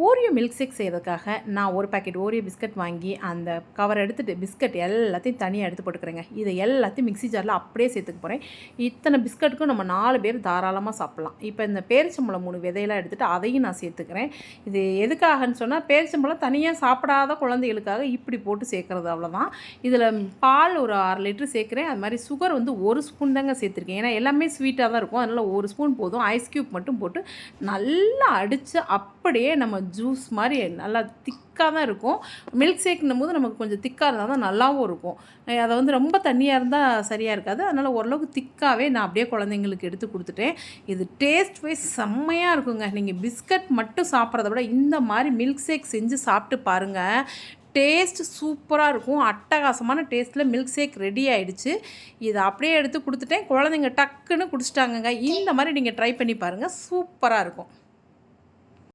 Oreo milk shake செய்கிறதுக்காக நான் ஒரு பாக்கெட் ஓரியோ பிஸ்கட் வாங்கி அந்த கவர் எடுத்துகிட்டு பிஸ்கட் எல்லாத்தையும் தனியாக எடுத்து போட்டுக்கிறேங்க. இதை எல்லாத்தையும் மிக்ஸி ஜாரில் அப்படியே சேர்த்துக்க போகிறேன். இத்தனை பிஸ்கட்டுக்கும் நம்ம 4 பேர் தாராளமாக சாப்பிட்லாம். இப்போ இந்த பேரிச்சம்பழம் 3 விதையெல்லாம் எடுத்துகிட்டு அதையும் நான் சேர்த்துக்கிறேன். இது எதுக்காகன்னு சொன்னால் பேரிச்சம்பழம் தனியாக சாப்பிடாத குழந்தைகளுக்காக இப்படி போட்டு சேர்க்குறது அவ்வளோதான். இதில் பால் ஒரு 1/2 லிட்டர் சேர்க்குறேன். அது மாதிரி சுகர் வந்து 1 ஸ்பூன் தாங்க சேர்த்துருக்கேன். ஏன்னா எல்லாமே ஸ்வீட்டாக தான் இருக்கும். அதனால் 1 ஸ்பூன் போதும். ஐஸ் க்யூப் மட்டும் போட்டு நல்லா அடித்து அப்படியே நம்ம ஜூஸ் மாதிரி நல்லா திக்காக தான் இருக்கும். மில்க் ஷேக்னும் போது நமக்கு கொஞ்சம் திக்காக இருந்தால் தான் நல்லாவும் இருக்கும். அதை வந்து ரொம்ப தண்ணியாக இருந்தால் சரியாக இருக்காது. அதனால் ஓரளவுக்கு திக்காகவே நான் அப்படியே குழந்தைங்களுக்கு எடுத்து கொடுத்துட்டேன். இது டேஸ்ட் வைஸ் செம்மையாக இருக்குங்க. நீங்கள் பிஸ்கட் மட்டும் சாப்பிட்றத விட இந்த மாதிரி மில்க் ஷேக் செஞ்சு சாப்பிட்டு பாருங்கள். டேஸ்ட் சூப்பராக இருக்கும். அட்டகாசமான டேஸ்ட்டில் மில்க் ஷேக் ரெடி ஆகிடுச்சு. இதை அப்படியே எடுத்து கொடுத்துட்டேன். குழந்தைங்க டக்குன்னு குடிச்சிட்டாங்கங்க. இந்த மாதிரி நீங்கள் ட்ரை பண்ணி பாருங்கள். சூப்பராக இருக்கும்.